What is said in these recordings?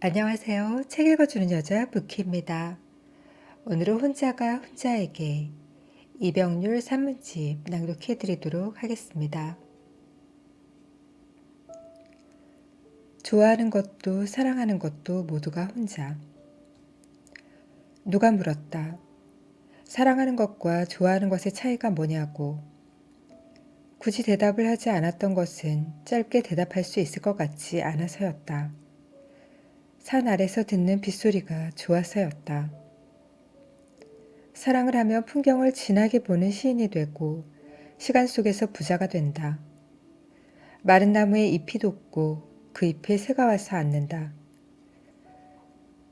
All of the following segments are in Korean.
안녕하세요. 책 읽어주는 여자 부키입니다. 오늘은 혼자가 혼자에게 이병률 산문집 낭독해 드리도록 하겠습니다. 좋아하는 것도 사랑하는 것도 모두가 혼자. 누가 물었다. 사랑하는 것과 좋아하는 것의 차이가 뭐냐고. 굳이 대답을 하지 않았던 것은 짧게 대답할 수 있을 것 같지 않아서였다. 산 아래서 듣는 빗소리가 좋아서였다. 사랑을 하면 풍경을 진하게 보는 시인이 되고 시간 속에서 부자가 된다. 마른 나무에 잎이 돋고 그 잎에 새가 와서 앉는다.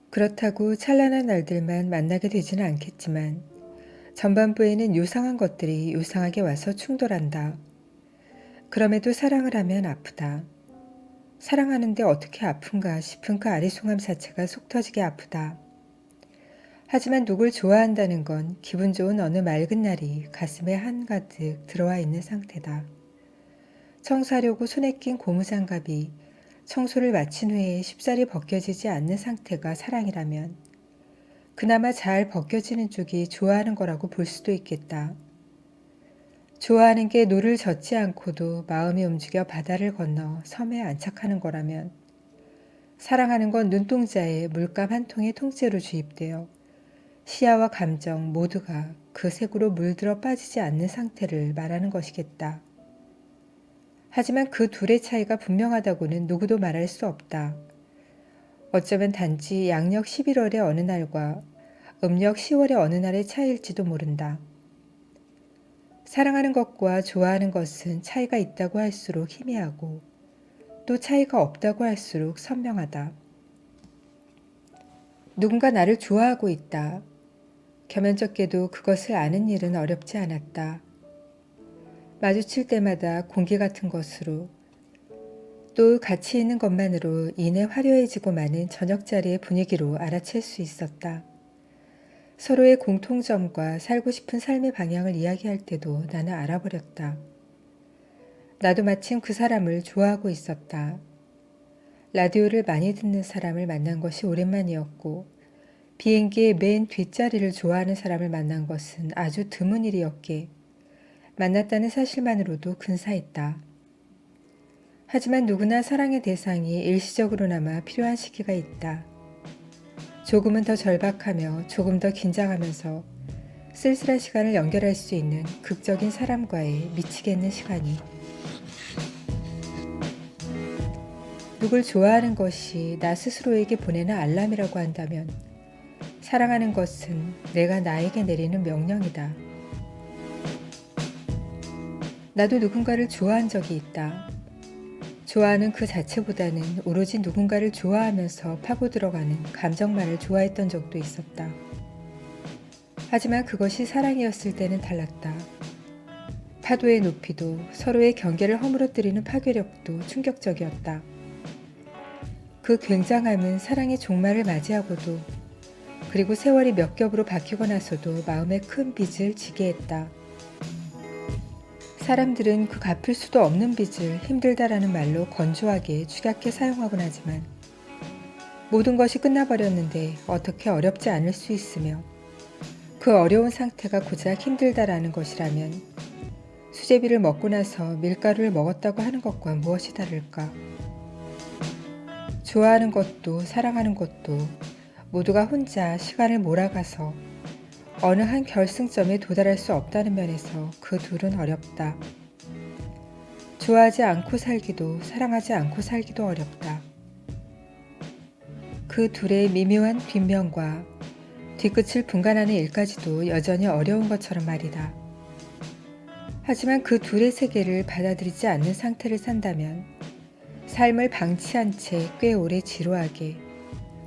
그렇다고 찬란한 날들만 만나게 되지는 않겠지만 전반부에는 요상한 것들이 요상하게 와서 충돌한다. 그럼에도 사랑을 하면 아프다. 사랑하는데 어떻게 아픈가 싶은 그 아리송함 자체가 속 터지게 아프다. 하지만 누굴 좋아한다는 건 기분 좋은 어느 맑은 날이 가슴에 한가득 들어와 있는 상태다. 청소하려고 손에 낀 고무장갑이 청소를 마친 후에 쉽사리 벗겨지지 않는 상태가 사랑이라면 그나마 잘 벗겨지는 쪽이 좋아하는 거라고 볼 수도 있겠다. 좋아하는 게 노를 젓지 않고도 마음이 움직여 바다를 건너 섬에 안착하는 거라면 사랑하는 건 눈동자에 물감 한 통이 통째로 주입되어 시야와 감정 모두가 그 색으로 물들어 빠지지 않는 상태를 말하는 것이겠다. 하지만 그 둘의 차이가 분명하다고는 누구도 말할 수 없다. 어쩌면 단지 양력 11월의 어느 날과 음력 10월의 어느 날의 차이일지도 모른다. 사랑하는 것과 좋아하는 것은 차이가 있다고 할수록 희미하고 또 차이가 없다고 할수록 선명하다. 누군가 나를 좋아하고 있다. 겸연쩍게도 그것을 아는 일은 어렵지 않았다. 마주칠 때마다 공기 같은 것으로 또 같이 있는 것만으로 이내 화려해지고 마는 저녁자리의 분위기로 알아챌 수 있었다. 서로의 공통점과 살고 싶은 삶의 방향을 이야기할 때도 나는 알아버렸다. 나도 마침 그 사람을 좋아하고 있었다. 라디오를 많이 듣는 사람을 만난 것이 오랜만이었고 비행기의 맨 뒷자리를 좋아하는 사람을 만난 것은 아주 드문 일이었기에 만났다는 사실만으로도 근사했다. 하지만 누구나 사랑의 대상이 일시적으로나마 필요한 시기가 있다. 조금은 더 절박하며 조금 더 긴장하면서 쓸쓸한 시간을 연결할 수 있는 극적인 사람과의 미치겠는 시간이. 누굴 좋아하는 것이 나 스스로에게 보내는 알람이라고 한다면 사랑하는 것은 내가 나에게 내리는 명령이다. 나도 누군가를 좋아한 적이 있다. 좋아하는 그 자체보다는 오로지 누군가를 좋아하면서 파고 들어가는 감정만을 좋아했던 적도 있었다. 하지만 그것이 사랑이었을 때는 달랐다. 파도의 높이도 서로의 경계를 허물어뜨리는 파괴력도 충격적이었다. 그 굉장함은 사랑의 종말을 맞이하고도 그리고 세월이 몇 겹으로 바뀌고 나서도 마음에 큰 빚을 지게 했다. 사람들은 그 갚을 수도 없는 빚을 힘들다라는 말로 건조하게 축약해 사용하곤 하지만 모든 것이 끝나버렸는데 어떻게 어렵지 않을 수 있으며 그 어려운 상태가 고작 힘들다라는 것이라면 수제비를 먹고 나서 밀가루를 먹었다고 하는 것과 무엇이 다를까? 좋아하는 것도 사랑하는 것도 모두가 혼자 시간을 몰아가서 어느 한 결승점에 도달할 수 없다는 면에서 그 둘은 어렵다. 좋아하지 않고 살기도 사랑하지 않고 살기도 어렵다. 그 둘의 미묘한 뒷면과 뒤끝을 분간하는 일까지도 여전히 어려운 것처럼 말이다. 하지만 그 둘의 세계를 받아들이지 않는 상태를 산다면 삶을 방치한 채 꽤 오래 지루하게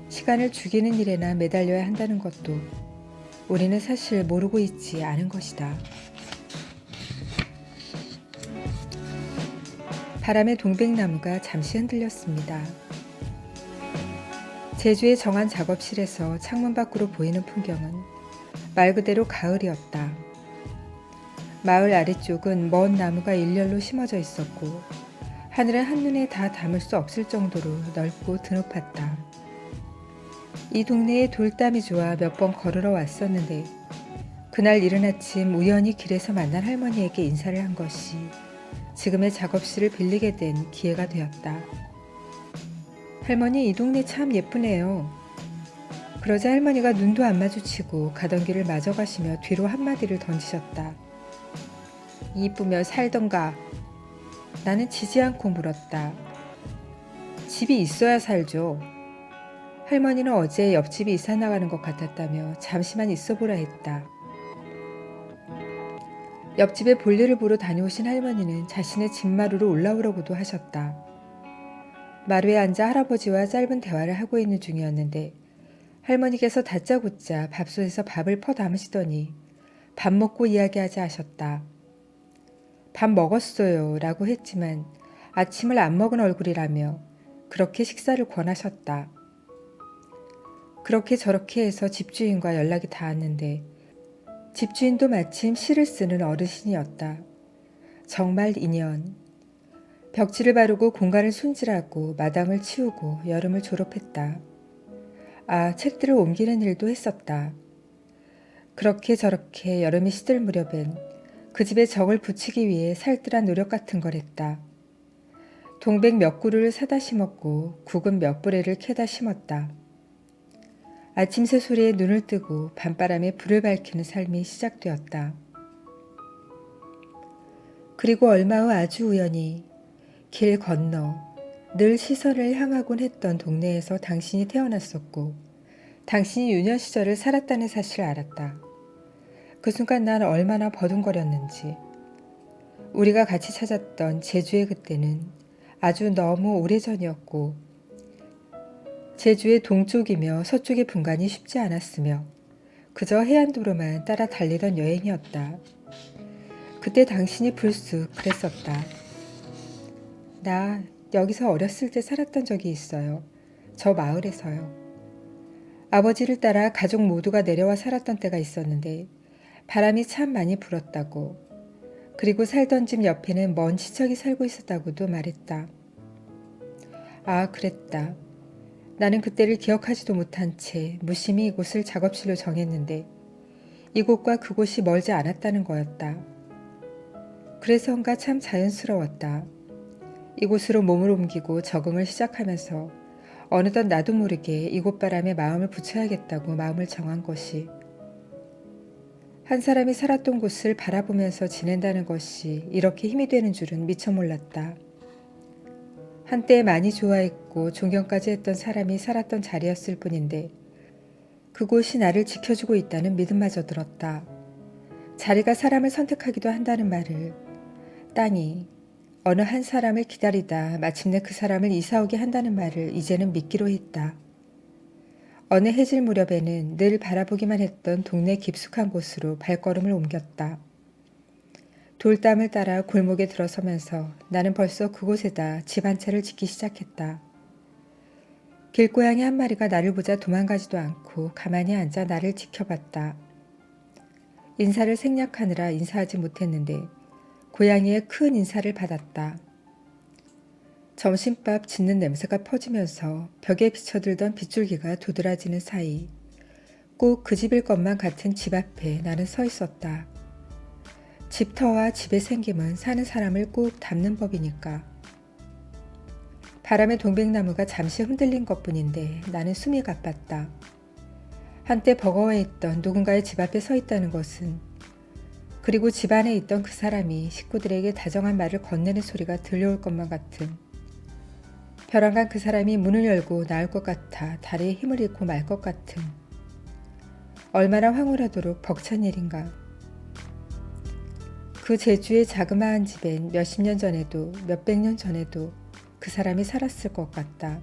시간을 죽이는 일에나 매달려야 한다는 것도 우리는 사실 모르고 있지 않은 것이다. 바람에 동백나무가 잠시 흔들렸습니다. 제주의 정한 작업실에서 창문 밖으로 보이는 풍경은 말 그대로 가을이었다. 마을 아래쪽은 먼 나무가 일렬로 심어져 있었고 하늘은 한눈에 다 담을 수 없을 정도로 넓고 드높았다. 이 동네에 돌담이 좋아 몇 번 걸으러 왔었는데 그날 이른 아침 우연히 길에서 만난 할머니에게 인사를 한 것이 지금의 작업실을 빌리게 된 기회가 되었다. 할머니, 이 동네 참 예쁘네요. 그러자 할머니가 눈도 안 마주치고 가던 길을 마저 가시며 뒤로 한마디를 던지셨다. 이쁘며 살던가. 나는 지지 않고 물었다. 집이 있어야 살죠. 할머니는 어제 옆집이 이사 나가는 것 같았다며 잠시만 있어 보라 했다. 옆집에 볼일을 보러 다녀오신 할머니는 자신의 집 마루로 올라오라고도 하셨다. 마루에 앉아 할아버지와 짧은 대화를 하고 있는 중이었는데 할머니께서 다짜고짜 밥솥에서 밥을 퍼 담으시더니 밥 먹고 이야기하자 하셨다. 밥 먹었어요 라고 했지만 아침을 안 먹은 얼굴이라며 그렇게 식사를 권하셨다. 그렇게 저렇게 해서 집주인과 연락이 닿았는데 집주인도 마침 시를 쓰는 어르신이었다. 정말 인연. 벽지를 바르고 공간을 손질하고 마당을 치우고 여름을 졸업했다. 아, 책들을 옮기는 일도 했었다. 그렇게 저렇게 여름이 시들 무렵엔 그 집에 적을 붙이기 위해 살뜰한 노력 같은 걸 했다. 동백 몇 그루를 사다 심었고 국은 몇 부레를 캐다 심었다. 아침 새소리에 눈을 뜨고 밤바람에 불을 밝히는 삶이 시작되었다. 그리고 얼마 후 아주 우연히 길 건너 늘 시선을 향하곤 했던 동네에서 당신이 태어났었고 당신이 유년 시절을 살았다는 사실을 알았다. 그 순간 난 얼마나 버둥거렸는지. 우리가 같이 찾았던 제주의 그때는 아주 너무 오래전이었고 제주의 동쪽이며 서쪽의 분간이 쉽지 않았으며 그저 해안도로만 따라 달리던 여행이었다. 그때 당신이 불쑥 그랬었다. 나 여기서 어렸을 때 살았던 적이 있어요. 저 마을에서요. 아버지를 따라 가족 모두가 내려와 살았던 때가 있었는데 바람이 참 많이 불었다고. 그리고 살던 집 옆에는 먼 친척이 살고 있었다고도 말했다. 아, 그랬다. 나는 그때를 기억하지도 못한 채 무심히 이곳을 작업실로 정했는데 이곳과 그곳이 멀지 않았다는 거였다. 그래서인가 참 자연스러웠다. 이곳으로 몸을 옮기고 적응을 시작하면서 어느덧 나도 모르게 이곳 바람에 마음을 붙여야겠다고 마음을 정한 것이 한 사람이 살았던 곳을 바라보면서 지낸다는 것이 이렇게 힘이 되는 줄은 미처 몰랐다. 한때 많이 좋아했고 존경까지 했던 사람이 살았던 자리였을 뿐인데 그곳이 나를 지켜주고 있다는 믿음마저 들었다. 자리가 사람을 선택하기도 한다는 말을 땅이 어느 한 사람을 기다리다 마침내 그 사람을 이사오게 한다는 말을 이제는 믿기로 했다. 어느 해질 무렵에는 늘 바라보기만 했던 동네 깊숙한 곳으로 발걸음을 옮겼다. 돌담을 따라 골목에 들어서면서 나는 벌써 그곳에다 집 한 채를 짓기 시작했다. 길고양이 한 마리가 나를 보자 도망가지도 않고 가만히 앉아 나를 지켜봤다. 인사를 생략하느라 인사하지 못했는데 고양이의 큰 인사를 받았다. 점심밥 짓는 냄새가 퍼지면서 벽에 비쳐들던 빗줄기가 도드라지는 사이 꼭 그 집일 것만 같은 집 앞에 나는 서 있었다. 집터와 집의 생김은 사는 사람을 꼭 닮는 법이니까. 바람에 동백나무가 잠시 흔들린 것뿐인데 나는 숨이 가빴다. 한때 버거워했던 누군가의 집 앞에 서 있다는 것은 그리고 집 안에 있던 그 사람이 식구들에게 다정한 말을 건네는 소리가 들려올 것만 같은 벼랑간 그 사람이 문을 열고 나올 것 같아 다리에 힘을 잃고 말 것 같은 얼마나 황홀하도록 벅찬 일인가. 그 제주의 자그마한 집엔 몇십 년 전에도 몇백 년 전에도 그 사람이 살았을 것 같다.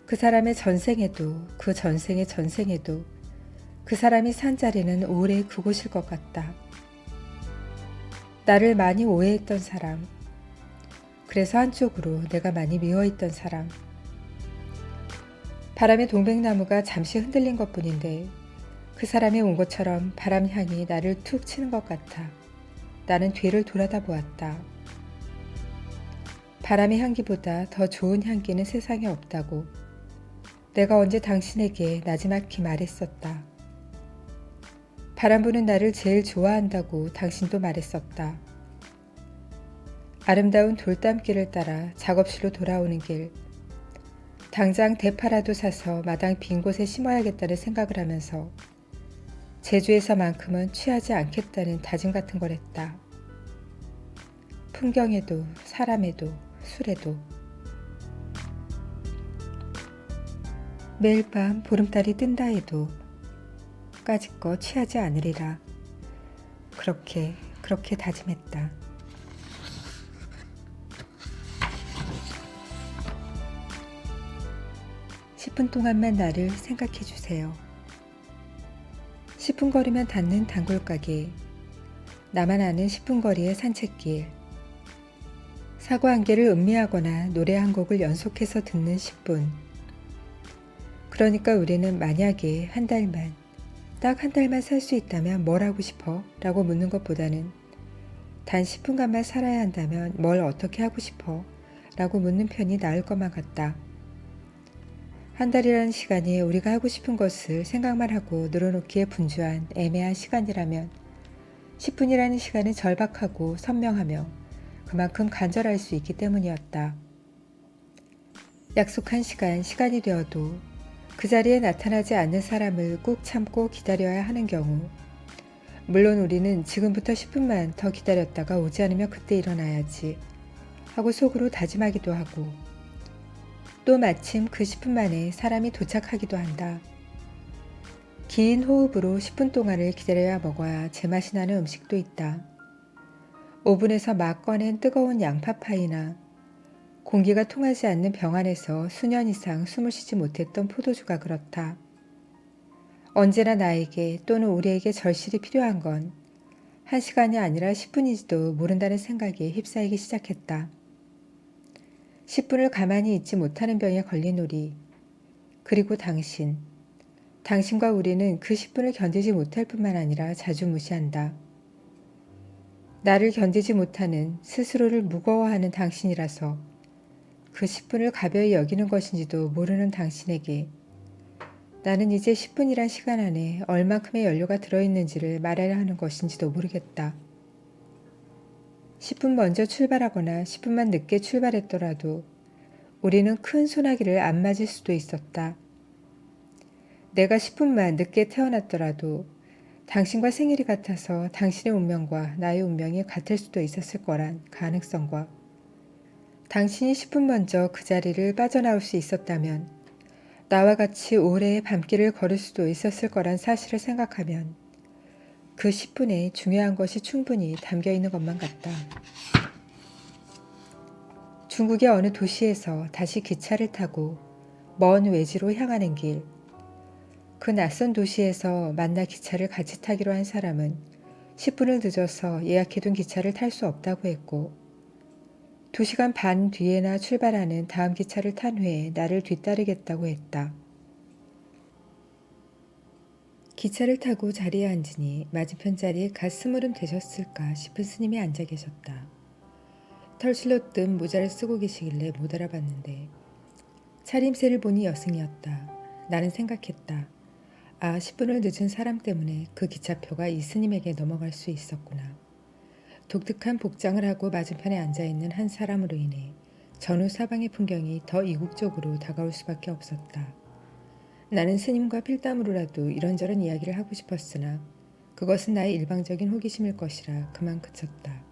그 사람의 전생에도 그 전생의 전생에도 그 사람이 산 자리는 오래 그곳일 것 같다. 나를 많이 오해했던 사람, 그래서 한쪽으로 내가 많이 미워했던 사람. 바람에 동백나무가 잠시 흔들린 것뿐인데 그 사람이 온 것처럼 바람향이 나를 툭 치는 것 같아 나는 뒤를 돌아다 보았다. 바람의 향기보다 더 좋은 향기는 세상에 없다고. 내가 언제 당신에게 나지막히 말했었다. 바람 부는 나를 제일 좋아한다고 당신도 말했었다. 아름다운 돌담길을 따라 작업실로 돌아오는 길, 당장 대파라도 사서 마당 빈 곳에 심어야겠다는 생각을 하면서 제주에서만큼은 취하지 않겠다는 다짐 같은 걸 했다. 풍경에도 사람에도 술에도. 매일 밤 보름달이 뜬다 해도 까짓거 취하지 않으리라. 그렇게 다짐했다. 10분 동안만 나를 생각해 주세요. 10분 거리면 닿는 단골가게, 나만 아는 10분 거리의 산책길, 사고 한 개를 음미하거나 노래 한 곡을 연속해서 듣는 10분. 그러니까 우리는 만약에 한 달만, 딱 한 달만 살 수 있다면 뭘 하고 싶어? 라고 묻는 것보다는 단 10분간만 살아야 한다면 뭘 어떻게 하고 싶어? 라고 묻는 편이 나을 것만 같다. 한 달이라는 시간이 우리가 하고 싶은 것을 생각만 하고 늘어놓기에 분주한 애매한 시간이라면 10분이라는 시간은 절박하고 선명하며 그만큼 간절할 수 있기 때문이었다. 약속한 시간이 되어도 그 자리에 나타나지 않는 사람을 꾹 참고 기다려야 하는 경우, 물론 우리는 지금부터 10분만 더 기다렸다가 오지 않으면 그때 일어나야지 하고 속으로 다짐하기도 하고, 또 마침 그 10분 만에 사람이 도착하기도 한다. 긴 호흡으로 10분 동안을 기다려야 먹어야 제맛이 나는 음식도 있다. 오븐에서 막 꺼낸 뜨거운 양파파이나 공기가 통하지 않는 병 안에서 수년 이상 숨을 쉬지 못했던 포도주가 그렇다. 언제나 나에게 또는 우리에게 절실히 필요한 건 1시간이 아니라 10분인지도 모른다는 생각에 휩싸이기 시작했다. 10분을 가만히 있지 못하는 병에 걸린 우리, 그리고 당신과 우리는 그 10분을 견디지 못할 뿐만 아니라 자주 무시한다. 나를 견디지 못하는, 스스로를 무거워하는 당신이라서 그 10분을 가벼이 여기는 것인지도 모르는 당신에게 나는 이제 10분이란 시간 안에 얼만큼의 연료가 들어있는지를 말하려 하는 것인지도 모르겠다. 10분 먼저 출발하거나 10분만 늦게 출발했더라도 우리는 큰 소나기를 안 맞을 수도 있었다. 내가 10분만 늦게 태어났더라도 당신과 생일이 같아서 당신의 운명과 나의 운명이 같을 수도 있었을 거란 가능성과, 당신이 10분 먼저 그 자리를 빠져나올 수 있었다면 나와 같이 올해의 밤길을 걸을 수도 있었을 거란 사실을 생각하면 그 10분에 중요한 것이 충분히 담겨 있는 것만 같다. 중국의 어느 도시에서 다시 기차를 타고 먼 외지로 향하는 길, 그 낯선 도시에서 만나 기차를 같이 타기로 한 사람은 10분을 늦어서 예약해둔 기차를 탈 수 없다고 했고, 2시간 반 뒤에나 출발하는 다음 기차를 탄 후에 나를 뒤따르겠다고 했다. 기차를 타고 자리에 앉으니 맞은편 자리에 갓 20은 되셨을까 싶은 스님이 앉아 계셨다. 털실로 뜬 모자를 쓰고 계시길래 못 알아봤는데 차림새를 보니 여승이었다. 나는 생각했다. 10분을 늦은 사람 때문에 그 기차표가 이 스님에게 넘어갈 수 있었구나. 독특한 복장을 하고 맞은편에 앉아있는 한 사람으로 인해 전후 사방의 풍경이 더 이국적으로 다가올 수밖에 없었다. 나는 스님과 필담으로라도 이런저런 이야기를 하고 싶었으나 그것은 나의 일방적인 호기심일 것이라 그만 그쳤다.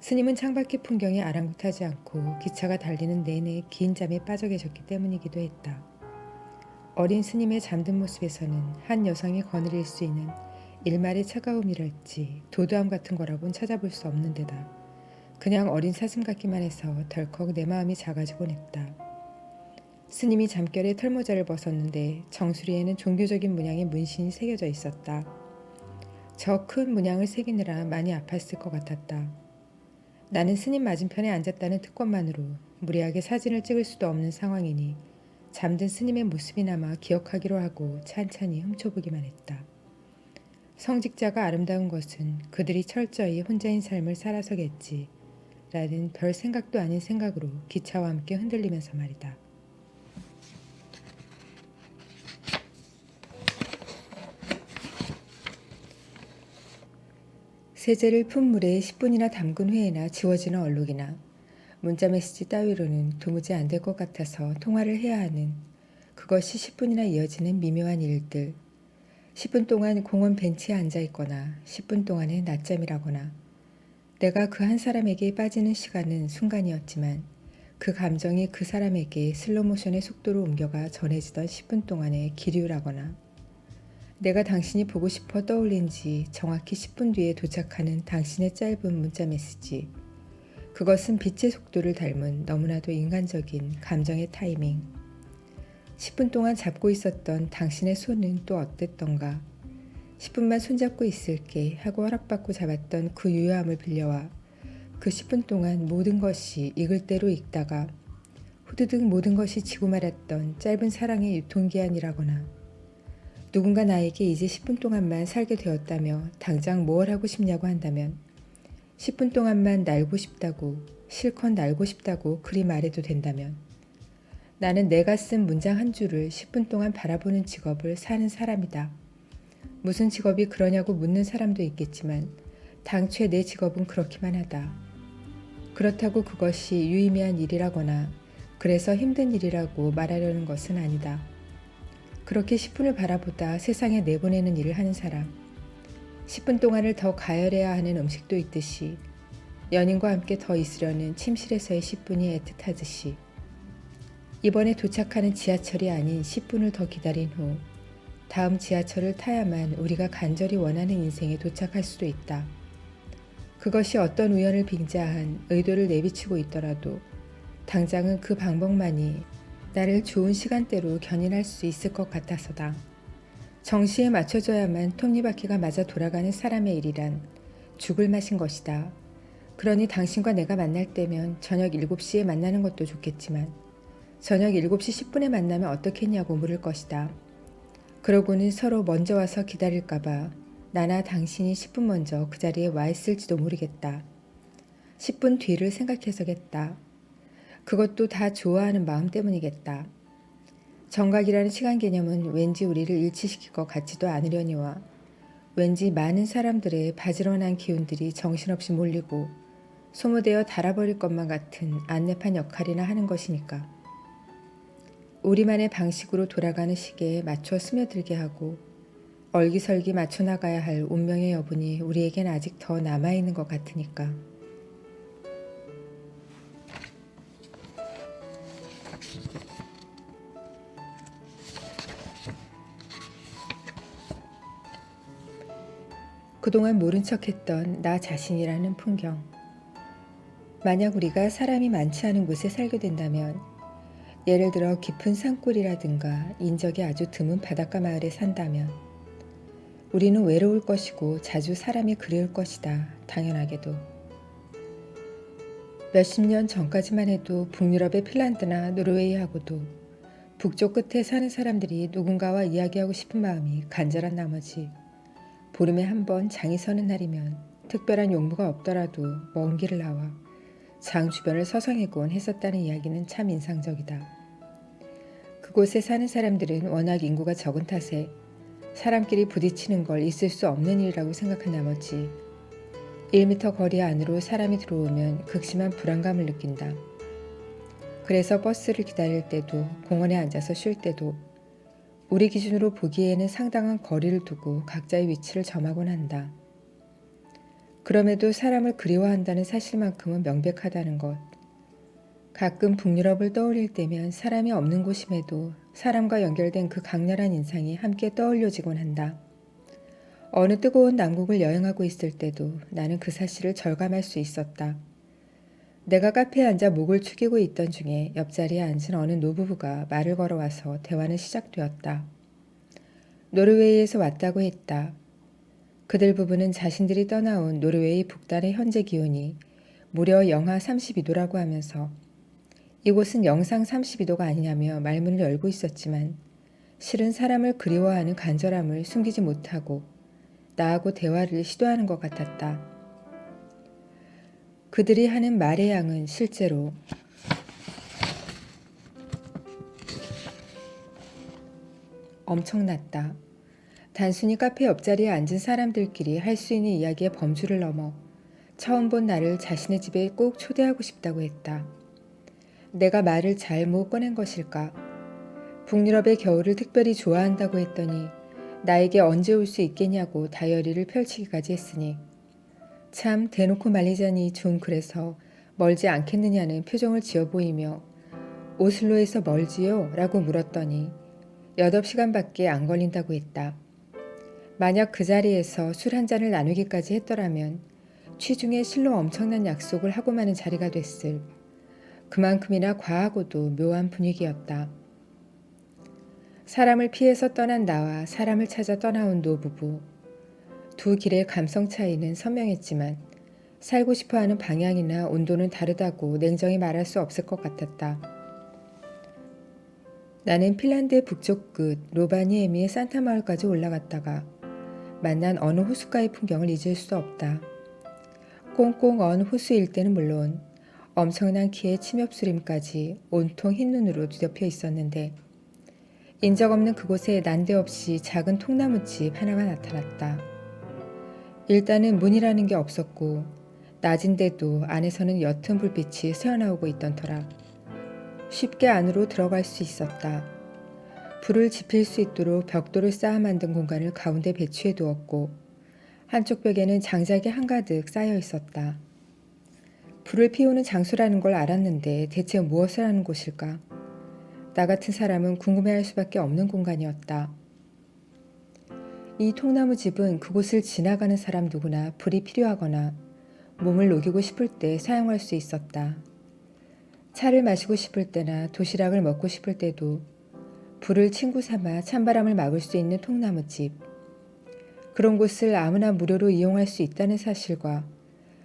스님은 창밖의 풍경에 아랑곳하지 않고 기차가 달리는 내내 긴 잠에 빠져 계셨기 때문이기도 했다. 어린 스님의 잠든 모습에서는 한 여성이 거느릴 수 있는 일말의 차가움이랄지 도도함 같은 거라고는 찾아볼 수 없는 데다 그냥 어린 사슴 같기만 해서 덜컥 내 마음이 작아지곤 했다. 스님이 잠결에 털모자를 벗었는데 정수리에는 종교적인 문양의 문신이 새겨져 있었다. 저 큰 문양을 새기느라 많이 아팠을 것 같았다. 나는 스님 맞은편에 앉았다는 특권만으로 무리하게 사진을 찍을 수도 없는 상황이니 잠든 스님의 모습이나마 기억하기로 하고 찬찬히 훔쳐보기만 했다. 성직자가 아름다운 것은 그들이 철저히 혼자인 삶을 살아서겠지 라는 별 생각도 아닌 생각으로 기차와 함께 흔들리면서 말이다. 세제를 푼 물에 10분이나 담근 후에나 지워지는 얼룩이나 문자메시지 따위로는 도무지 안 될 것 같아서 통화를 해야 하는 그것이 10분이나 이어지는 미묘한 일들. 10분 동안 공원 벤치에 앉아 있거나 10분 동안의 낮잠이라거나 내가 그 한 사람에게 빠지는 시간은 순간이었지만 그 감정이 그 사람에게 슬로모션의 속도로 옮겨가 전해지던 10분 동안의 기류라거나 내가 당신이 보고 싶어 떠올린 지 정확히 10분 뒤에 도착하는 당신의 짧은 문자 메시지. 그것은 빛의 속도를 닮은 너무나도 인간적인 감정의 타이밍. 10분 동안 잡고 있었던 당신의 손은 또 어땠던가. 10분만 손잡고 있을게 하고 허락받고 잡았던 그 유효함을 빌려와 그 10분 동안 모든 것이 익을 대로 익다가 후드득 모든 것이 지고 말았던 짧은 사랑의 유통기한이라거나 누군가 나에게 이제 10분 동안만 살게 되었다며 당장 뭘 하고 싶냐고 한다면 10분 동안만 날고 싶다고 실컷 날고 싶다고 그리 말해도 된다면 나는 내가 쓴 문장 한 줄을 10분 동안 바라보는 직업을 사는 사람이다. 무슨 직업이 그러냐고 묻는 사람도 있겠지만 당최 내 직업은 그렇기만 하다. 그렇다고 그것이 유의미한 일이라거나 그래서 힘든 일이라고 말하려는 것은 아니다. 그렇게 10분을 바라보다 세상에 내보내는 일을 하는 사람. 10분 동안을 더 가열해야 하는 음식도 있듯이 연인과 함께 더 있으려는 침실에서의 10분이 애틋하듯이 이번에 도착하는 지하철이 아닌 10분을 더 기다린 후 다음 지하철을 타야만 우리가 간절히 원하는 인생에 도착할 수도 있다. 그것이 어떤 우연을 빙자한 의도를 내비치고 있더라도 당장은 그 방법만이 나를 좋은 시간대로 견인할 수 있을 것 같아서다. 정시에 맞춰져야만 톱니바퀴가 맞아 돌아가는 사람의 일이란 죽을 맛인 것이다. 그러니 당신과 내가 만날 때면 저녁 7시에 만나는 것도 좋겠지만 저녁 7시 10분에 만나면 어떻겠냐고 물을 것이다. 그러고는 서로 먼저 와서 기다릴까봐 나나 당신이 10분 먼저 그 자리에 와 있을지도 모르겠다. 10분 뒤를 생각해서겠다. 그것도 다 좋아하는 마음 때문이겠다. 정각이라는 시간 개념은 왠지 우리를 일치시킬 것 같지도 않으려니와 왠지 많은 사람들의 바지런한 기운들이 정신없이 몰리고 소모되어 닳아버릴 것만 같은 안내판 역할이나 하는 것이니까. 우리만의 방식으로 돌아가는 시계에 맞춰 스며들게 하고 얼기설기 맞춰 나가야 할 운명의 여분이 우리에겐 아직 더 남아있는 것 같으니까. 그동안 모른 척했던 나 자신이라는 풍경. 만약 우리가 사람이 많지 않은 곳에 살게 된다면 예를 들어 깊은 산골이라든가 인적이 아주 드문 바닷가 마을에 산다면 우리는 외로울 것이고 자주 사람이 그리울 것이다. 당연하게도. 몇십 년 전까지만 해도 북유럽의 핀란드나 노르웨이하고도 북쪽 끝에 사는 사람들이 누군가와 이야기하고 싶은 마음이 간절한 나머지 보름에 한 번 장이 서는 날이면 특별한 용무가 없더라도 먼 길을 나와 장 주변을 서성이곤 했었다는 이야기는 참 인상적이다. 그곳에 사는 사람들은 워낙 인구가 적은 탓에 사람끼리 부딪히는 걸 있을 수 없는 일이라고 생각한 나머지 1m 거리 안으로 사람이 들어오면 극심한 불안감을 느낀다. 그래서 버스를 기다릴 때도 공원에 앉아서 쉴 때도 우리 기준으로 보기에는 상당한 거리를 두고 각자의 위치를 점하곤 한다. 그럼에도 사람을 그리워한다는 사실만큼은 명백하다는 것. 가끔 북유럽을 떠올릴 때면 사람이 없는 곳임에도 사람과 연결된 그 강렬한 인상이 함께 떠올려지곤 한다. 어느 뜨거운 남국을 여행하고 있을 때도 나는 그 사실을 절감할 수 있었다. 내가 카페에 앉아 목을 축이고 있던 중에 옆자리에 앉은 어느 노부부가 말을 걸어와서 대화는 시작되었다. 노르웨이에서 왔다고 했다. 그들 부부는 자신들이 떠나온 노르웨이 북단의 현재 기온이 무려 영하 32도라고 하면서 이곳은 영상 32도가 아니냐며 말문을 열고 있었지만 실은 사람을 그리워하는 간절함을 숨기지 못하고 나하고 대화를 시도하는 것 같았다. 그들이 하는 말의 양은 실제로 엄청났다. 단순히 카페 옆자리에 앉은 사람들끼리 할 수 있는 이야기의 범주를 넘어 처음 본 나를 자신의 집에 꼭 초대하고 싶다고 했다. 내가 말을 잘못 꺼낸 것일까? 북유럽의 겨울을 특별히 좋아한다고 했더니 나에게 언제 올 수 있겠냐고 다이어리를 펼치기까지 했으니 참 대놓고 말리자니 좀 그래서 멀지 않겠느냐는 표정을 지어 보이며 오슬로에서 멀지요? 라고 물었더니 8시간밖에 안 걸린다고 했다. 만약 그 자리에서 술 한 잔을 나누기까지 했더라면 취중에 실로 엄청난 약속을 하고 마는 자리가 됐을. 그만큼이나 과하고도 묘한 분위기였다. 사람을 피해서 떠난 나와 사람을 찾아 떠나온 노부부. 두 길의 감성 차이는 선명했지만 살고 싶어하는 방향이나 온도는 다르다고 냉정히 말할 수 없을 것 같았다. 나는 핀란드의 북쪽 끝 로바니에미의 산타마을까지 올라갔다가 만난 어느 호숫가의 풍경을 잊을 수 없다. 꽁꽁 언 호수 일대는 물론 엄청난 키의 침엽수림까지 온통 흰눈으로 뒤덮여 있었는데 인적 없는 그곳에 난데없이 작은 통나무집 하나가 나타났다. 일단은 문이라는 게 없었고 낮인데도 안에서는 옅은 불빛이 새어나오고 있던 터라 쉽게 안으로 들어갈 수 있었다. 불을 지필 수 있도록 벽돌을 쌓아 만든 공간을 가운데 배치해 두었고 한쪽 벽에는 장작이 한가득 쌓여 있었다. 불을 피우는 장소라는 걸 알았는데 대체 무엇을 하는 곳일까? 나 같은 사람은 궁금해할 수밖에 없는 공간이었다. 이 통나무 집은 그곳을 지나가는 사람 누구나 불이 필요하거나 몸을 녹이고 싶을 때 사용할 수 있었다. 차를 마시고 싶을 때나 도시락을 먹고 싶을 때도 불을 친구 삼아 찬바람을 막을 수 있는 통나무집. 그런 곳을 아무나 무료로 이용할 수 있다는 사실과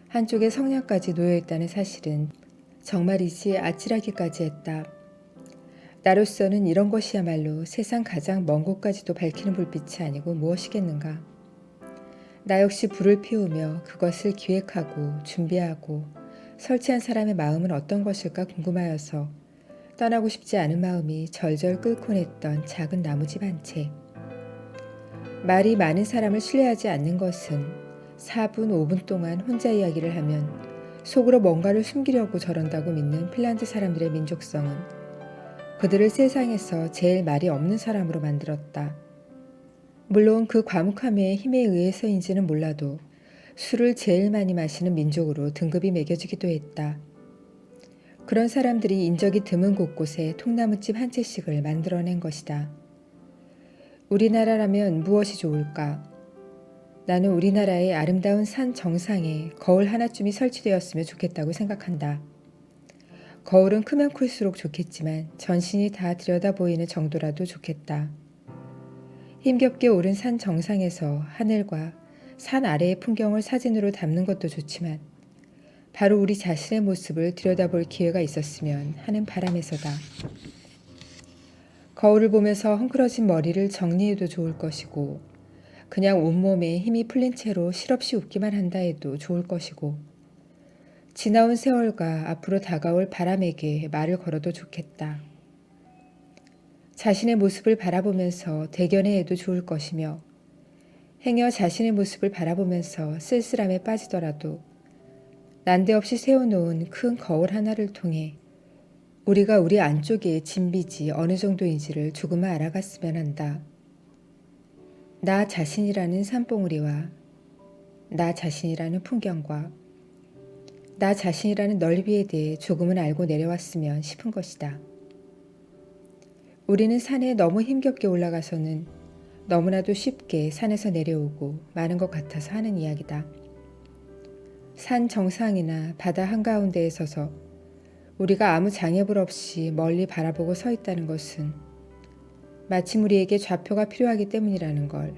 한쪽에 성냥까지 놓여 있다는 사실은 정말이지 아찔하기까지 했다. 나로서는 이런 것이야말로 세상 가장 먼 곳까지도 밝히는 불빛이 아니고 무엇이겠는가. 나 역시 불을 피우며 그것을 기획하고 준비하고 설치한 사람의 마음은 어떤 것일까 궁금하여서 떠나고 싶지 않은 마음이 절절 끓곤 했던 작은 나무집 한 채. 말이 많은 사람을 신뢰하지 않는 것은 4분, 5분 동안 혼자 이야기를 하면 속으로 뭔가를 숨기려고 저런다고 믿는 핀란드 사람들의 민족성은 그들을 세상에서 제일 말이 없는 사람으로 만들었다. 물론 그 과묵함의 힘에 의해서인지는 몰라도 술을 제일 많이 마시는 민족으로 등급이 매겨지기도 했다. 그런 사람들이 인적이 드문 곳곳에 통나무집 한 채씩을 만들어낸 것이다. 우리나라라면 무엇이 좋을까? 나는 우리나라의 아름다운 산 정상에 거울 하나쯤이 설치되었으면 좋겠다고 생각한다. 거울은 크면 클수록 좋겠지만 전신이 다 들여다 보이는 정도라도 좋겠다. 힘겹게 오른 산 정상에서 하늘과 산 아래의 풍경을 사진으로 담는 것도 좋지만 바로 우리 자신의 모습을 들여다볼 기회가 있었으면 하는 바람에서다. 거울을 보면서 헝클어진 머리를 정리해도 좋을 것이고 그냥 온몸에 힘이 풀린 채로 실없이 웃기만 한다 해도 좋을 것이고 지나온 세월과 앞으로 다가올 바람에게 말을 걸어도 좋겠다. 자신의 모습을 바라보면서 대견해해도 좋을 것이며 행여 자신의 모습을 바라보면서 쓸쓸함에 빠지더라도 난데없이 세워놓은 큰 거울 하나를 통해 우리가 우리 안쪽의 진빚이 어느 정도인지를 조금만 알아갔으면 한다. 나 자신이라는 산봉우리와 나 자신이라는 풍경과 나 자신이라는 넓이에 대해 조금은 알고 내려왔으면 싶은 것이다. 우리는 산에 너무 힘겹게 올라가서는 너무나도 쉽게 산에서 내려오고 마는 것 같아서 하는 이야기다. 산 정상이나 바다 한가운데에 서서 우리가 아무 장애물 없이 멀리 바라보고 서 있다는 것은 마침 우리에게 좌표가 필요하기 때문이라는 걸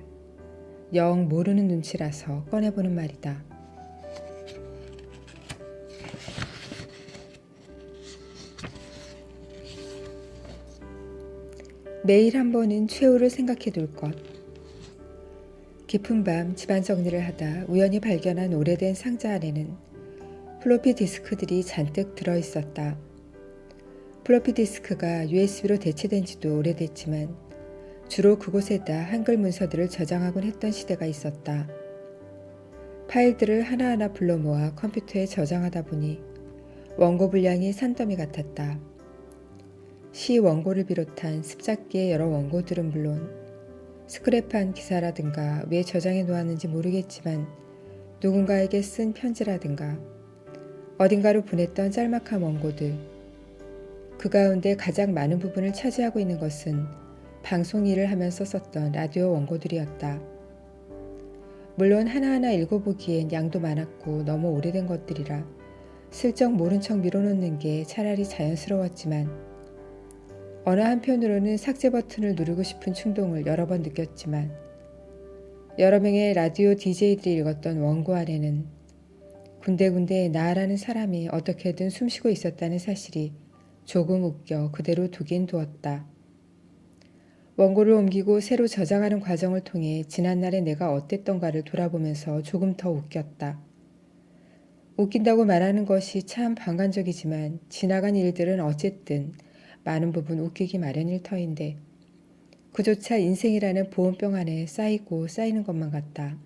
영 모르는 눈치라서 꺼내보는 말이다. 매일 한 번은 최후를 생각해둘 것. 깊은 밤 집안 정리를 하다 우연히 발견한 오래된 상자 안에는 플로피 디스크들이 잔뜩 들어있었다. 플로피 디스크가 USB로 대체된 지도 오래됐지만 주로 그곳에다 한글 문서들을 저장하곤 했던 시대가 있었다. 파일들을 하나하나 불러 모아 컴퓨터에 저장하다 보니 원고 분량이 산더미 같았다. 시 원고를 비롯한 습작기의 여러 원고들은 물론 스크랩한 기사라든가 왜 저장해 놓았는지 모르겠지만 누군가에게 쓴 편지라든가 어딘가로 보냈던 짤막한 원고들, 그 가운데 가장 많은 부분을 차지하고 있는 것은 방송 일을 하면서 썼던 라디오 원고들이었다. 물론 하나하나 읽어보기엔 양도 많았고 너무 오래된 것들이라 슬쩍 모른 척 밀어놓는 게 차라리 자연스러웠지만 어느 한편으로는 삭제 버튼을 누르고 싶은 충동을 여러 번 느꼈지만 여러 명의 라디오 DJ들이 읽었던 원고 안에는 군데군데 나라는 사람이 어떻게든 숨쉬고 있었다는 사실이 조금 웃겨 그대로 두긴 두었다. 원고를 옮기고 새로 저장하는 과정을 통해 지난날의 내가 어땠던가를 돌아보면서 조금 더 웃겼다. 웃긴다고 말하는 것이 참 방관적이지만 지나간 일들은 어쨌든 많은 부분 웃기기 마련일 터인데 그조차 인생이라는 보온병 안에 쌓이고 쌓이는 것만 같다.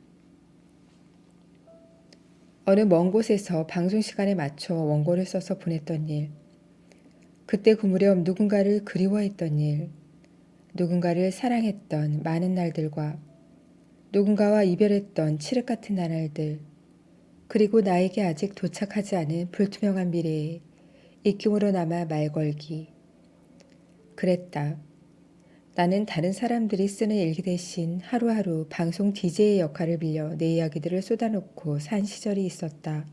어느 먼 곳에서 방송 시간에 맞춰 원고를 써서 보냈던 일, 그때 그 무렵 누군가를 그리워했던 일, 누군가를 사랑했던 많은 날들과 누군가와 이별했던 칠흑 같은 나날들, 그리고 나에게 아직 도착하지 않은 불투명한 미래에 입김으로 남아 말 걸기. 그랬다. 나는 다른 사람들이 쓰는 일기 대신 하루하루 방송 DJ의 역할을 빌려 내 이야기들을 쏟아놓고 산 시절이 있었다.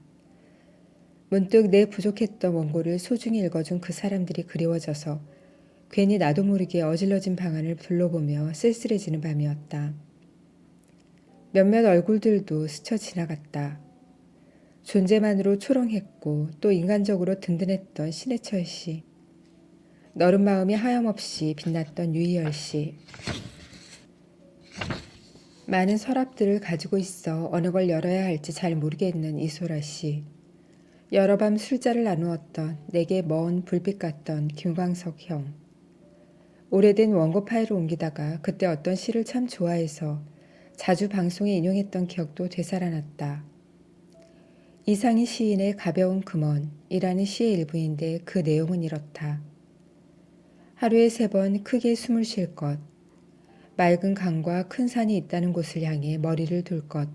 문득 내 부족했던 원고를 소중히 읽어준 그 사람들이 그리워져서 괜히 나도 모르게 어질러진 방안을 둘러보며 쓸쓸해지는 밤이었다. 몇몇 얼굴들도 스쳐 지나갔다. 존재만으로 초롱했고 또 인간적으로 든든했던 신해철 씨. 너른 마음이 하염없이 빛났던 유희열 씨. 많은 서랍들을 가지고 있어 어느 걸 열어야 할지 잘 모르겠는 이소라 씨. 여러 밤 술자를 나누었던 내게 먼 불빛 같던 김광석 형. 오래된 원고 파일을 옮기다가 그때 어떤 시를 참 좋아해서 자주 방송에 인용했던 기억도 되살아났다. 이상희 시인의 가벼운 금원이라는 시의 일부인데 그 내용은 이렇다. 하루에 3번 크게 숨을 쉴 것. 맑은 강과 큰 산이 있다는 곳을 향해 머리를 둘 것.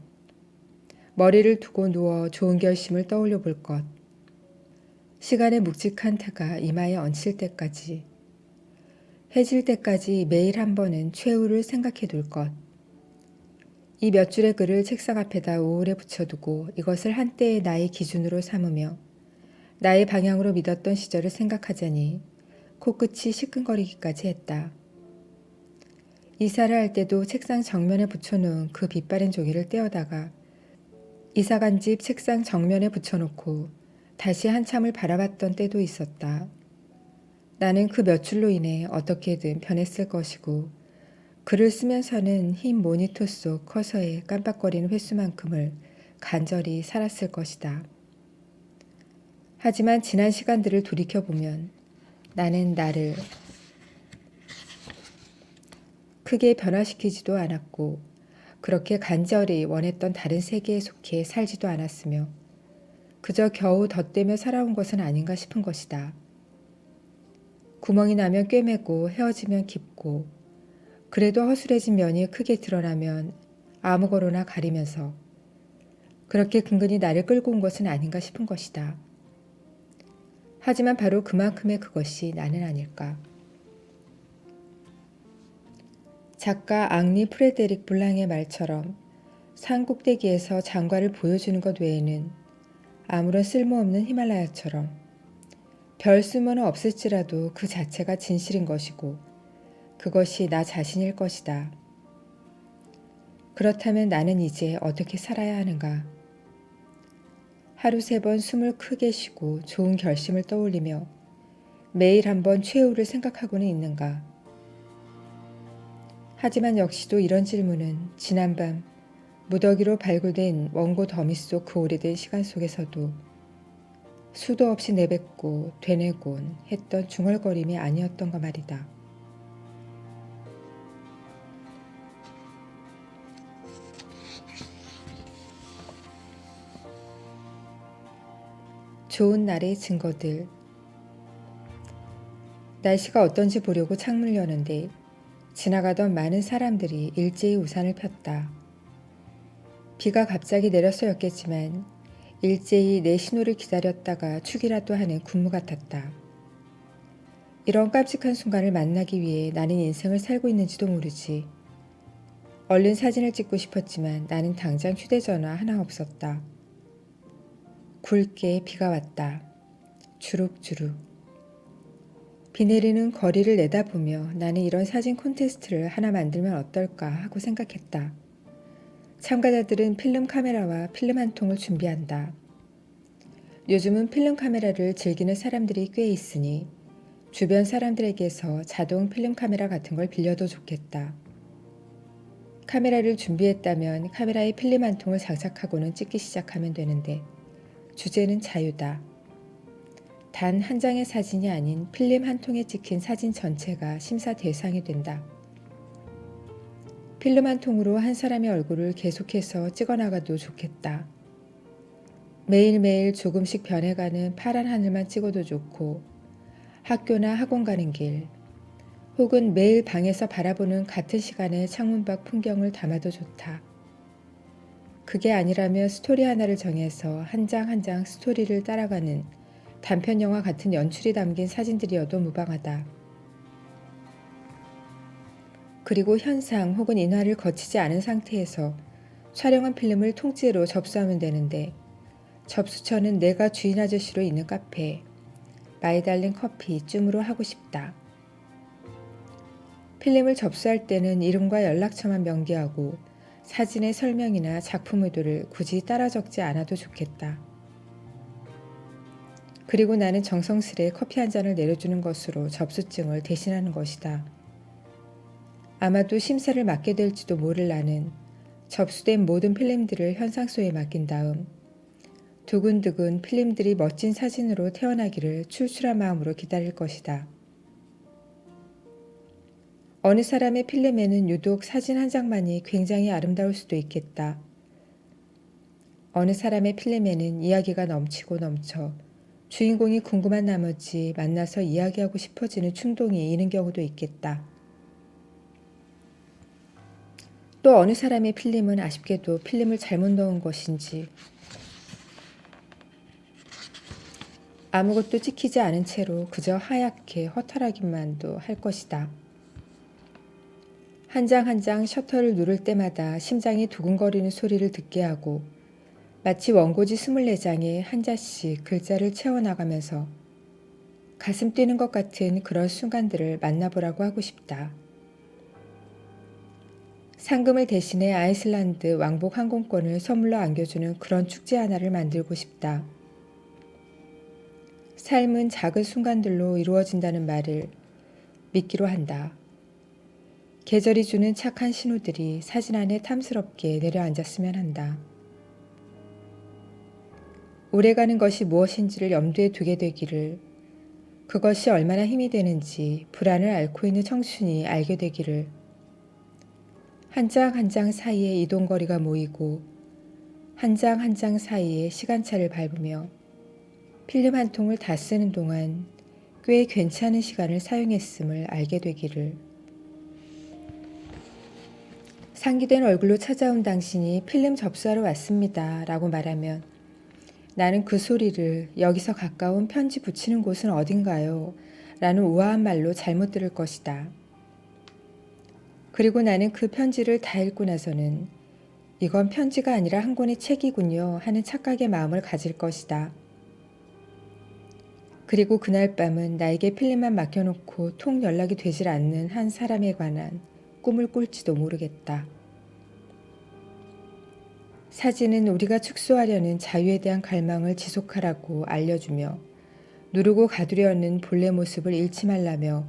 머리를 두고 누워 좋은 결심을 떠올려 볼 것. 시간의 묵직한 태가 이마에 얹힐 때까지. 해질 때까지 매일 한 번은 최후를 생각해 둘 것. 이 몇 줄의 글을 책상 앞에다 우울에 붙여두고 이것을 한때의 나의 기준으로 삼으며 나의 방향으로 믿었던 시절을 생각하자니 코끝이 시큰거리기까지 했다. 이사를 할 때도 책상 정면에 붙여놓은 그 빛바랜 종이를 떼어다가 이사간 집 책상 정면에 붙여놓고 다시 한참을 바라봤던 때도 있었다. 나는 그 몇 줄로 인해 어떻게든 변했을 것이고 글을 쓰면서는 흰 모니터 속 커서의 깜빡거리는 횟수만큼을 간절히 살았을 것이다. 하지만 지난 시간들을 돌이켜보면 나는 나를 크게 변화시키지도 않았고 그렇게 간절히 원했던 다른 세계에 속해 살지도 않았으며 그저 겨우 덧대며 살아온 것은 아닌가 싶은 것이다. 구멍이 나면 꿰매고 헤어지면 깊고 그래도 허술해진 면이 크게 드러나면 아무거로나 가리면서 그렇게 근근히 나를 끌고 온 것은 아닌가 싶은 것이다. 하지만 바로 그만큼의 그것이 나는 아닐까. 작가 앙리 프레데릭 블랑의 말처럼 산 꼭대기에서 장과를 보여주는 것 외에는 아무런 쓸모없는 히말라야처럼 별 쓸모는 없을지라도 그 자체가 진실인 것이고 그것이 나 자신일 것이다. 그렇다면 나는 이제 어떻게 살아야 하는가? 하루 3번 숨을 크게 쉬고 좋은 결심을 떠올리며 매일 한 번 최후를 생각하고는 있는가? 하지만 역시도 이런 질문은 지난밤 무더기로 발굴된 원고 더미 속 그 오래된 시간 속에서도 수도 없이 내뱉고 되뇌곤 했던 중얼거림이 아니었던가 말이다. 좋은 날의 증거들. 날씨가 어떤지 보려고 창문을 여는데 지나가던 많은 사람들이 일제히 우산을 폈다. 비가 갑자기 내렸어였겠지만 일제히 내 신호를 기다렸다가 축이라도 하는 군무 같았다. 이런 깜찍한 순간을 만나기 위해 나는 인생을 살고 있는지도 모르지. 얼른 사진을 찍고 싶었지만 나는 당장 휴대전화 하나 없었다. 굵게 비가 왔다. 주룩주룩. 비 내리는 거리를 내다보며 나는 이런 사진 콘테스트를 하나 만들면 어떨까 하고 생각했다. 참가자들은 필름 카메라와 필름 한 통을 준비한다. 요즘은 필름 카메라를 즐기는 사람들이 꽤 있으니 주변 사람들에게서 자동 필름 카메라 같은 걸 빌려도 좋겠다. 카메라를 준비했다면 카메라에 필름 한 통을 장착하고는 찍기 시작하면 되는데 주제는 자유다. 단 한 장의 사진이 아닌 필름 한 통에 찍힌 사진 전체가 심사 대상이 된다. 필름 한 통으로 한 사람의 얼굴을 계속해서 찍어나가도 좋겠다. 매일매일 조금씩 변해가는 파란 하늘만 찍어도 좋고 학교나 학원 가는 길 혹은 매일 방에서 바라보는 같은 시간에 창문 밖 풍경을 담아도 좋다. 그게 아니라면 스토리 하나를 정해서 한 장 한 장 스토리를 따라가는 단편 영화 같은 연출이 담긴 사진들이어도 무방하다. 그리고 현상 혹은 인화를 거치지 않은 상태에서 촬영한 필름을 통째로 접수하면 되는데 접수처는 내가 주인 아저씨로 있는 카페 마이달링 커피 쯤으로 하고 싶다. 필름을 접수할 때는 이름과 연락처만 명기하고 사진의 설명이나 작품 의도를 굳이 따라 적지 않아도 좋겠다. 그리고 나는 정성스레 커피 한 잔을 내려주는 것으로 접수증을 대신하는 것이다. 아마도 심사를 맡게 될지도 모를 나는 접수된 모든 필름들을 현상소에 맡긴 다음 두근두근 필름들이 멋진 사진으로 태어나기를 출출한 마음으로 기다릴 것이다. 어느 사람의 필름에는 유독 사진 한 장만이 굉장히 아름다울 수도 있겠다. 어느 사람의 필름에는 이야기가 넘치고 넘쳐 주인공이 궁금한 나머지 만나서 이야기하고 싶어지는 충동이 있는 경우도 있겠다. 또 어느 사람의 필름은 아쉽게도 필름을 잘못 넣은 것인지 아무것도 찍히지 않은 채로 그저 하얗게 허탈하기만도 할 것이다. 한 장 한 장 셔터를 누를 때마다 심장이 두근거리는 소리를 듣게 하고 마치 원고지 24장에 한 자씩 글자를 채워나가면서 가슴 뛰는 것 같은 그런 순간들을 만나보라고 하고 싶다. 상금을 대신해 아이슬란드 왕복 항공권을 선물로 안겨주는 그런 축제 하나를 만들고 싶다. 삶은 작은 순간들로 이루어진다는 말을 믿기로 한다. 계절이 주는 착한 신호들이 사진 안에 탐스럽게 내려앉았으면 한다. 오래가는 것이 무엇인지를 염두에 두게 되기를, 그것이 얼마나 힘이 되는지 불안을 앓고 있는 청춘이 알게 되기를, 한 장 한 장 사이에 이동거리가 모이고 한 장 한 장 사이에 시간차를 밟으며 필름 한 통을 다 쓰는 동안 꽤 괜찮은 시간을 사용했음을 알게 되기를. 상기된 얼굴로 찾아온 당신이 필름 접수하러 왔습니다 라고 말하면 나는 그 소리를 여기서 가까운 편지 붙이는 곳은 어딘가요? 라는 우아한 말로 잘못 들을 것이다. 그리고 나는 그 편지를 다 읽고 나서는 이건 편지가 아니라 한 권의 책이군요 하는 착각의 마음을 가질 것이다. 그리고 그날 밤은 나에게 필름만 맡겨놓고 통 연락이 되질 않는 한 사람에 관한 꿈을 꿀지도 모르겠다. 사진은 우리가 축소하려는 자유에 대한 갈망을 지속하라고 알려주며 누르고 가두려는 본래 모습을 잃지 말라며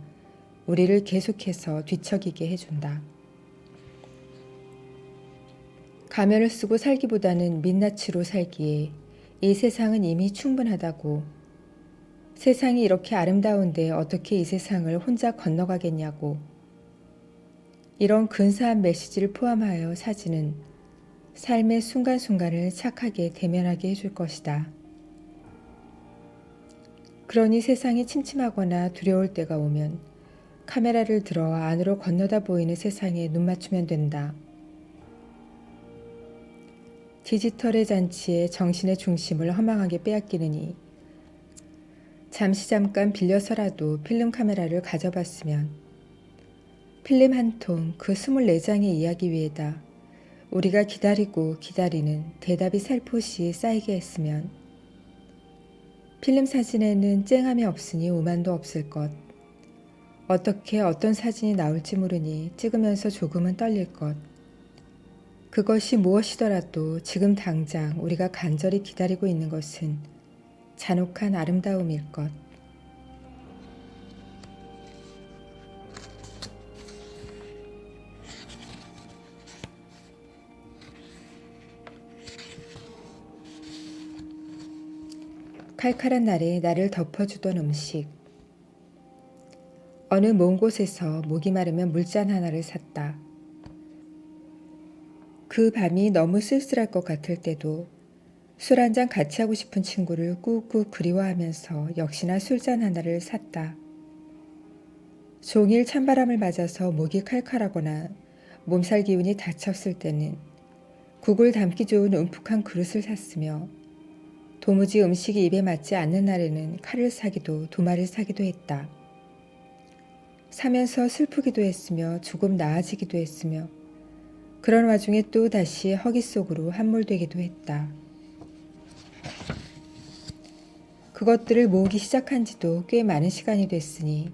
우리를 계속해서 뒤척이게 해준다. 가면을 쓰고 살기보다는 민낯으로 살기에 이 세상은 이미 충분하다고, 세상이 이렇게 아름다운데 어떻게 이 세상을 혼자 건너가겠냐고, 이런 근사한 메시지를 포함하여 사진은 삶의 순간순간을 착하게 대면하게 해줄 것이다. 그러니 세상이 침침하거나 두려울 때가 오면 카메라를 들어 안으로 건너다 보이는 세상에 눈 맞추면 된다. 디지털의 잔치에 정신의 중심을 허망하게 빼앗기느니 잠깐 빌려서라도 필름 카메라를 가져봤으면 필름 한 통 그 24장의 이야기 위에다 우리가 기다리고 기다리는 대답이 살포시 쌓이게 했으면 필름 사진에는 쨍함이 없으니 오만도 없을 것. 어떻게 어떤 사진이 나올지 모르니 찍으면서 조금은 떨릴 것. 그것이 무엇이더라도 지금 당장 우리가 간절히 기다리고 있는 것은 잔혹한 아름다움일 것. 칼칼한 날에 나를 덮어주던 음식. 어느 먼 곳에서 목이 마르면 물잔 하나를 샀다. 그 밤이 너무 쓸쓸할 것 같을 때도 술 한잔 같이 하고 싶은 친구를 꾹꾹 그리워하면서 역시나 술잔 하나를 샀다. 종일 찬바람을 맞아서 목이 칼칼하거나 몸살 기운이 닥쳤을 때는 국을 담기 좋은 움푹한 그릇을 샀으며 도무지 음식이 입에 맞지 않는 날에는 칼을 사기도 도마를 사기도 했다. 사면서 슬프기도 했으며 조금 나아지기도 했으며 그런 와중에 또 다시 허기 속으로 함몰되기도 했다. 그것들을 모으기 시작한 지도 꽤 많은 시간이 됐으니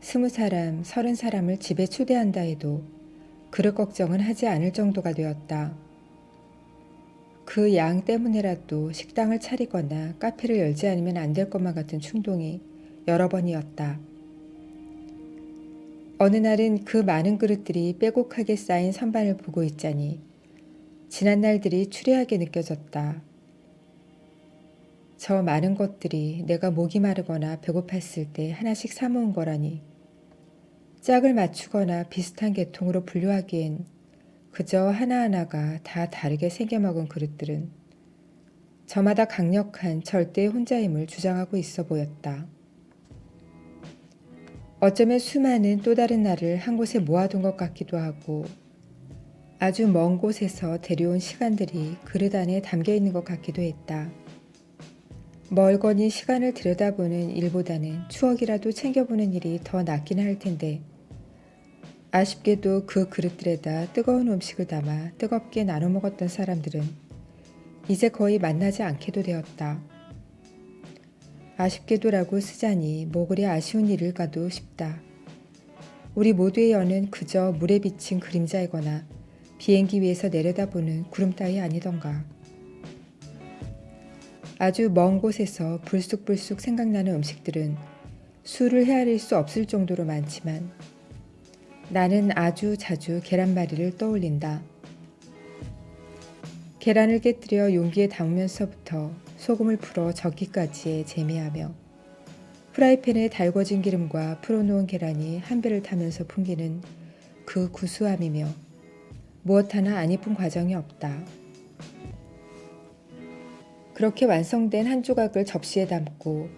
20사람, 30사람을 집에 초대한다 해도 그릇 걱정은 하지 않을 정도가 되었다. 그 양 때문에라도 식당을 차리거나 카페를 열지 않으면 안 될 것만 같은 충동이 여러 번이었다. 어느 날은 그 많은 그릇들이 빼곡하게 쌓인 선반을 보고 있자니 지난 날들이 추레하게 느껴졌다. 저 많은 것들이 내가 목이 마르거나 배고팠을 때 하나씩 사모은 거라니 짝을 맞추거나 비슷한 계통으로 분류하기엔 그저 하나하나가 다 다르게 생겨먹은 그릇들은 저마다 강력한 절대의 혼자임을 주장하고 있어 보였다. 어쩌면 수많은 또 다른 나를 한 곳에 모아둔 것 같기도 하고 아주 먼 곳에서 데려온 시간들이 그릇 안에 담겨 있는 것 같기도 했다. 멀거니 시간을 들여다보는 일보다는 추억이라도 챙겨보는 일이 더 낫긴 할 텐데 아쉽게도 그 그릇들에다 뜨거운 음식을 담아 뜨겁게 나눠 먹었던 사람들은 이제 거의 만나지 않게도 되었다. 아쉽게도라고 쓰자니 뭐 그리 아쉬운 일일까도 싶다. 우리 모두의 연은 그저 물에 비친 그림자이거나 비행기 위에서 내려다보는 구름 따위 아니던가. 아주 먼 곳에서 불쑥불쑥 생각나는 음식들은 수를 헤아릴 수 없을 정도로 많지만 나는 아주 자주 계란말이를 떠올린다. 계란을 깨뜨려 용기에 담으면서부터 소금을 풀어 적기까지의 재미하며 프라이팬에 달궈진 기름과 풀어놓은 계란이 한 배를 타면서 풍기는 그 구수함이며 무엇 하나 안 이쁜 과정이 없다. 그렇게 완성된 한 조각을 접시에 담고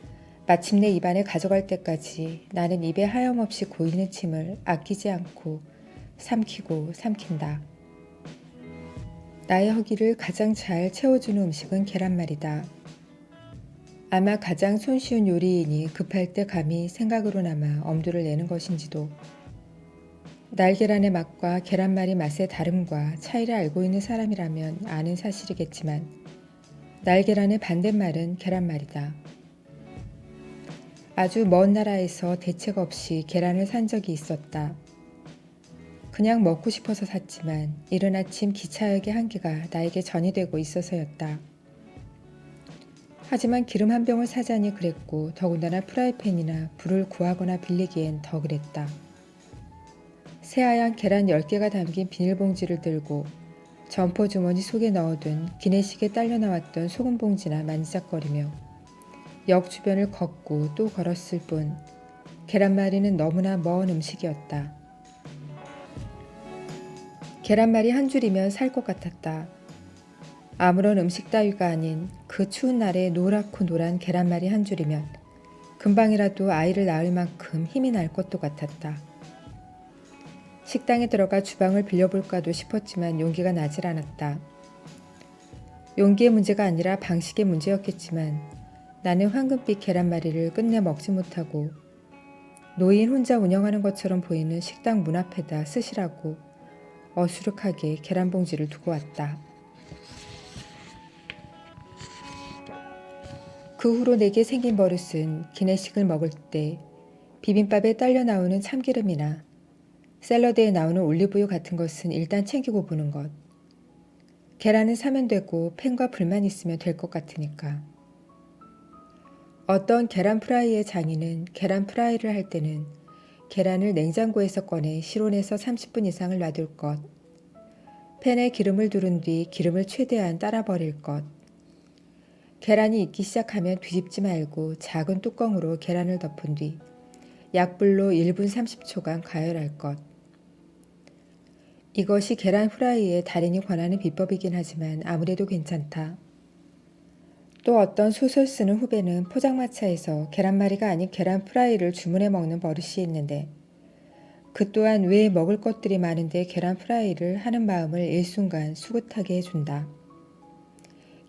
마침내 입안에 가져갈 때까지 나는 입에 하염없이 고이는 침을 아끼지 않고 삼키고 삼킨다. 나의 허기를 가장 잘 채워주는 음식은 계란말이다. 아마 가장 손쉬운 요리이니 급할 때 감히 생각으로나마 엄두를 내는 것인지도. 날계란의 맛과 계란말이 맛의 다름과 차이를 알고 있는 사람이라면 아는 사실이겠지만 날계란의 반대말은 계란말이다. 아주 먼 나라에서 대책 없이 계란을 산 적이 있었다. 그냥 먹고 싶어서 샀지만 이른 아침 기차역의 한기가 나에게 전이 되고 있어서였다. 하지만 기름 한 병을 사자니 그랬고 더군다나 프라이팬이나 불을 구하거나 빌리기엔 더 그랬다. 새하얀 계란 10개가 담긴 비닐봉지를 들고 점퍼 주머니 속에 넣어둔 기내식에 딸려 나왔던 소금 봉지나 만지작거리며 역 주변을 걷고 또 걸었을 뿐 계란말이는 너무나 먼 음식이었다. 계란말이 한 줄이면 살 것 같았다. 아무런 음식 따위가 아닌 그 추운 날에 노랗고 노란 계란말이 한 줄이면 금방이라도 아이를 낳을 만큼 힘이 날 것도 같았다. 식당에 들어가 주방을 빌려볼까도 싶었지만 용기가 나질 않았다. 용기의 문제가 아니라 방식의 문제였겠지만 나는 황금빛 계란말이를 끝내 먹지 못하고 노인 혼자 운영하는 것처럼 보이는 식당 문 앞에다 쓰시라고 어수룩하게 계란 봉지를 두고 왔다. 그 후로 내게 생긴 버릇은 기내식을 먹을 때 비빔밥에 딸려 나오는 참기름이나 샐러드에 나오는 올리브유 같은 것은 일단 챙기고 보는 것. 계란은 사면 되고 팬과 불만 있으면 될 것 같으니까. 어떤 계란 프라이의 장인은 계란 프라이를 할 때는 계란을 냉장고에서 꺼내 실온에서 30분 이상을 놔둘 것. 팬에 기름을 두른 뒤 기름을 최대한 따라버릴 것. 계란이 익기 시작하면 뒤집지 말고 작은 뚜껑으로 계란을 덮은 뒤 약불로 1분 30초간 가열할 것. 이것이 계란 프라이에 달인이 권하는 비법이긴 하지만 아무래도 괜찮다. 또 어떤 소설 쓰는 후배는 포장마차에서 계란말이가 아닌 계란 프라이를 주문해 먹는 버릇이 있는데 그 또한 왜 먹을 것들이 많은데 계란 프라이를 하는 마음을 일순간 수긋하게 해준다.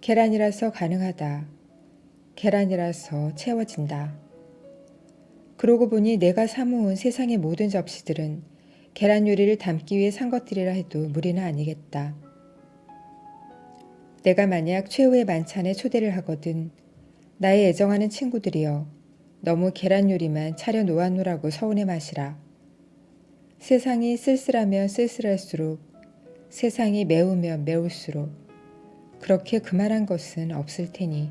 계란이라서 가능하다. 계란이라서 채워진다. 그러고 보니 내가 사모은 세상의 모든 접시들은 계란 요리를 담기 위해 산 것들이라 해도 무리는 아니겠다. 내가 만약 최후의 만찬에 초대를 하거든 나의 애정하는 친구들이여 너무 계란 요리만 차려 놓아놓으라고 서운해 마시라. 세상이 쓸쓸하면 쓸쓸할수록 세상이 매우면 매울수록 그렇게 그만한 것은 없을 테니.